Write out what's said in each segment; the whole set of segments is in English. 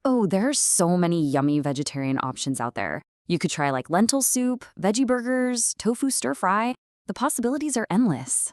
Oh, there's so many yummy vegetarian options out there. You could try like lentil soup, veggie burgers, tofu stir fry. The possibilities are endless.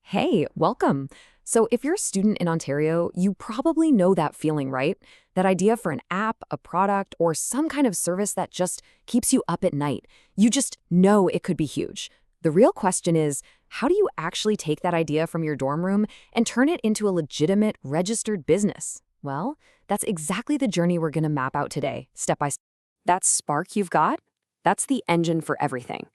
Hey, welcome. So, if you're a student in Ontario, you probably know that feeling, right? That idea for an app, a product, or some kind of service that just keeps you up at night. You just know it could be huge. The real question is, how do you actually take that idea from your dorm room and turn it into a legitimate, registered business? Well, that's exactly the journey we're going to map out today, step by step. That spark you've got, that's the engine for everything.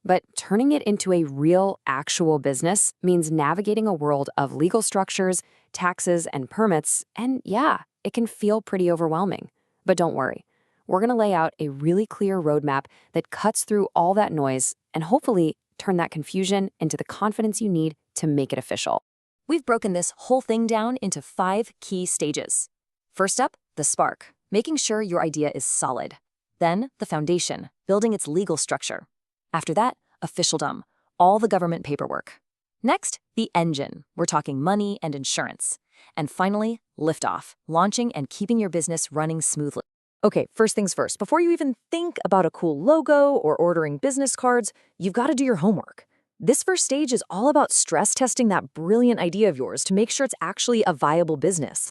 But turning it into a real, actual business means navigating a world of legal structures, taxes, and permits, and yeah, it can feel pretty overwhelming. But don't worry, we're going to lay out a really clear roadmap that cuts through all that noise and hopefully turn that confusion into the confidence you need to make it official. We've broken this whole thing down into 5 key stages. First up, the spark, making sure your idea is solid. Then, the foundation, building its legal structure. After that, officialdom, all the government paperwork. Next, the engine. We're talking money and insurance. And finally, liftoff, launching and keeping your business running smoothly. Okay, first things first. Before you even think about a cool logo or ordering business cards, you've got to do your homework. This first stage is all about stress testing that brilliant idea of yours to make sure it's actually a viable business.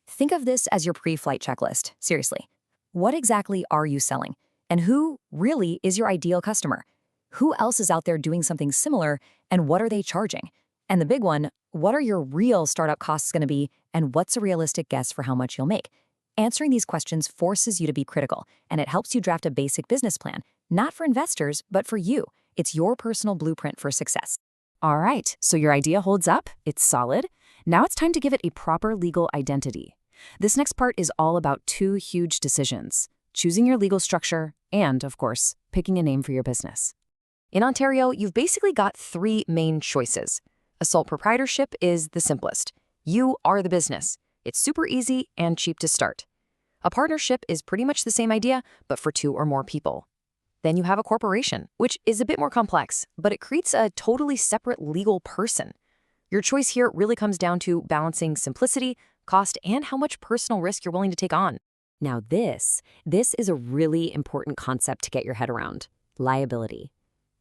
Think of this as your pre-flight checklist. Seriously. What exactly are you selling? And who really is your ideal customer? Who else is out there doing something similar, and what are they charging? And the big one, what are your real startup costs going to be, and what's a realistic guess for how much you'll make? Answering these questions forces you to be critical, and it helps you draft a basic business plan, not for investors, but for you. It's your personal blueprint for success. All right, so your idea holds up, it's solid. Now it's time to give it a proper legal identity. This next part is all about 2 huge decisions: choosing your legal structure and, of course, picking a name for your business. In Ontario, you've basically got 3 main choices. A sole proprietorship is the simplest. You are the business. It's super easy and cheap to start. A partnership is pretty much the same idea, but for 2 or more people. Then you have a corporation, which is a bit more complex, but it creates a totally separate legal person. Your choice here really comes down to balancing simplicity, cost, and how much personal risk you're willing to take on. Now this is a really important concept to get your head around: liability.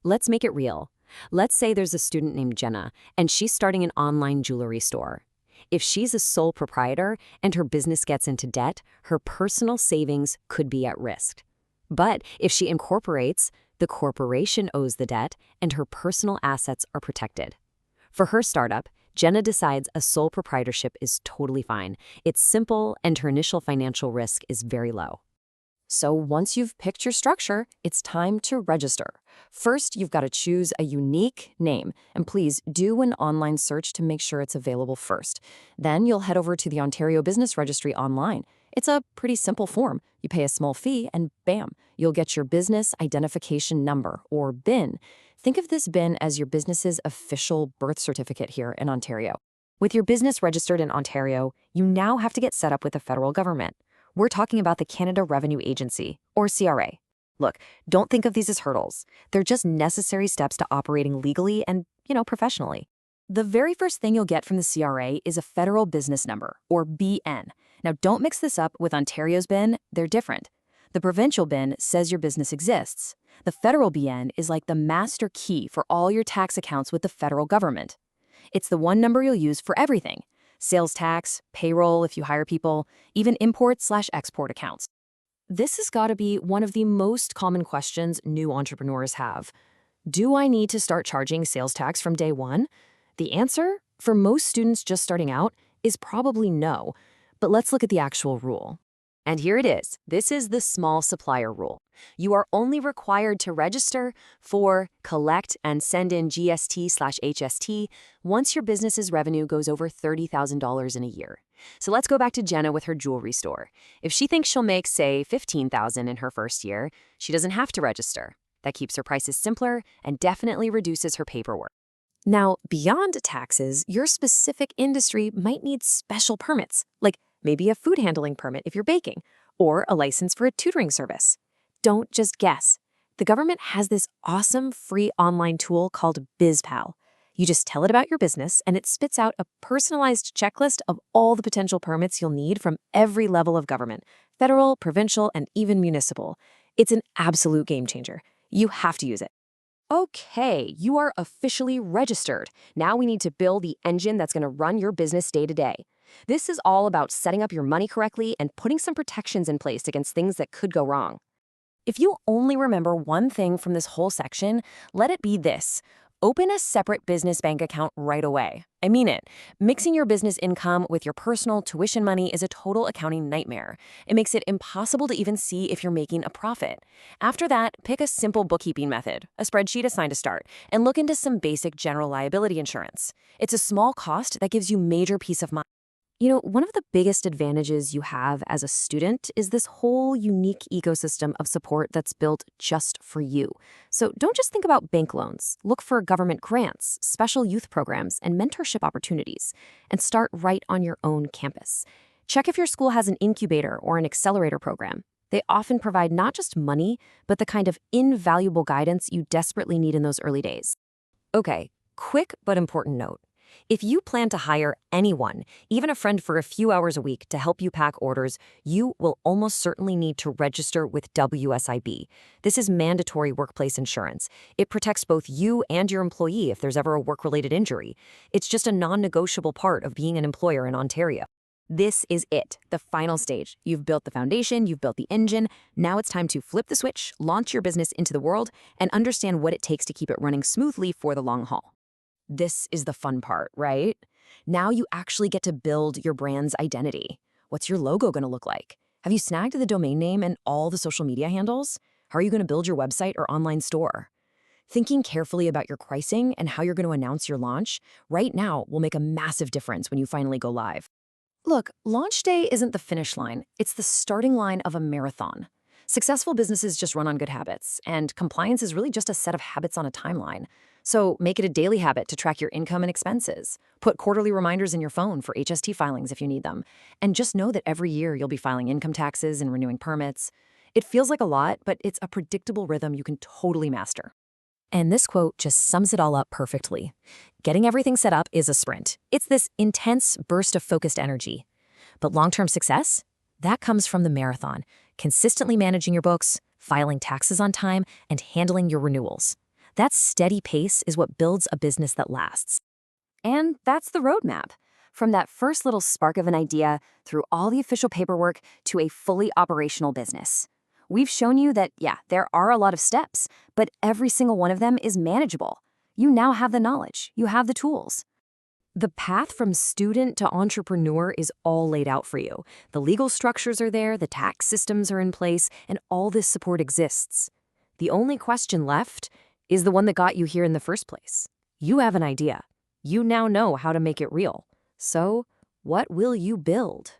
Let's make it real. Let's say there's a student named Jenna, and she's starting an online jewelry store. If she's a sole proprietor and her business gets into debt, her personal savings could be at risk. But if she incorporates, the corporation owes the debt and her personal assets are protected. For her startup, Jenna decides a sole proprietorship is totally fine. It's simple and her initial financial risk is very low. So once you've picked your structure, it's time to register. First, you've got to choose a unique name, and please do an online search to make sure it's available first. Then you'll head over to the Ontario Business Registry online. It's a pretty simple form. You pay a small fee and bam, you'll get your business identification number, or BIN. Think of this BIN as your business's official birth certificate here in Ontario. With your business registered in Ontario, you now have to get set up with the federal government. We're talking about the Canada Revenue Agency, or CRA. Look, don't think of these as hurdles. They're just necessary steps to operating legally and, professionally. The very first thing you'll get from the CRA is a federal business number, or BN. Now, don't mix this up with Ontario's BIN. They're different. The provincial BIN says your business exists. The federal BN is like the master key for all your tax accounts with the federal government. It's the one number you'll use for everything: sales tax, payroll if you hire people, even import/export accounts. This has got to be one of the most common questions new entrepreneurs have. Do I need to start charging sales tax from day one? The answer, for most students just starting out, is probably no. But let's look at the actual rule. And here it is. This is the small supplier rule. You are only required to register for, collect, and send in GST/HST once your business's revenue goes over $30,000 in a year. So let's go back to Jenna with her jewelry store. If she thinks she'll make, say, $15,000 in her first year, she doesn't have to register. That keeps her prices simpler and definitely reduces her paperwork. Now, beyond taxes, your specific industry might need special permits, like maybe a food handling permit if you're baking, or a license for a tutoring service. Don't just guess. The government has this awesome free online tool called BizPal. You just tell it about your business, and it spits out a personalized checklist of all the potential permits you'll need from every level of government: federal, provincial, and even municipal. It's an absolute game changer. You have to use it. Okay, you are officially registered. Now we need to build the engine that's going to run your business day to day. This is all about setting up your money correctly and putting some protections in place against things that could go wrong. If you only remember one thing from this whole section, let it be this: open a separate business bank account right away. I mean it. Mixing your business income with your personal tuition money is a total accounting nightmare. It makes it impossible to even see if you're making a profit. After that, pick a simple bookkeeping method, a spreadsheet assigned to start, and look into some basic general liability insurance. It's a small cost that gives you major peace of mind. You know, one of the biggest advantages you have as a student is this whole unique ecosystem of support that's built just for you. So don't just think about bank loans. Look for government grants, special youth programs, and mentorship opportunities, and start right on your own campus. Check if your school has an incubator or an accelerator program. They often provide not just money, but the kind of invaluable guidance you desperately need in those early days. Okay, quick but important note. If you plan to hire anyone, even a friend for a few hours a week to help you pack orders, you will almost certainly need to register with WSIB. This is mandatory workplace insurance. It protects both you and your employee if there's ever a work-related injury. It's just a non-negotiable part of being an employer in Ontario. This is it, the final stage. You've built the foundation, you've built the engine. Now it's time to flip the switch, launch your business into the world, and understand what it takes to keep it running smoothly for the long haul. This is the fun part, right? Now you actually get to build your brand's identity. What's your logo going to look like? Have you snagged the domain name and all the social media handles? How are you going to build your website or online store? Thinking carefully about your pricing and how you're going to announce your launch right now will make a massive difference when you finally go live. Look, launch day isn't the finish line. It's the starting line of a marathon. Successful businesses just run on good habits, and compliance is really just a set of habits on a timeline. So make it a daily habit to track your income and expenses. Put quarterly reminders in your phone for HST filings if you need them. And just know that every year you'll be filing income taxes and renewing permits. It feels like a lot, but it's a predictable rhythm you can totally master. And this quote just sums it all up perfectly. Getting everything set up is a sprint. It's this intense burst of focused energy. But long-term success? That comes from the marathon, consistently managing your books, filing taxes on time, and handling your renewals. That steady pace is what builds a business that lasts. And that's the roadmap. From that first little spark of an idea through all the official paperwork to a fully operational business. We've shown you that, yeah, there are a lot of steps, but every single one of them is manageable. You now have the knowledge. You have the tools. The path from student to entrepreneur is all laid out for you. The legal structures are there, the tax systems are in place, and all this support exists. The only question left is the one that got you here in the first place. You have an idea. You now know how to make it real. So, what will you build?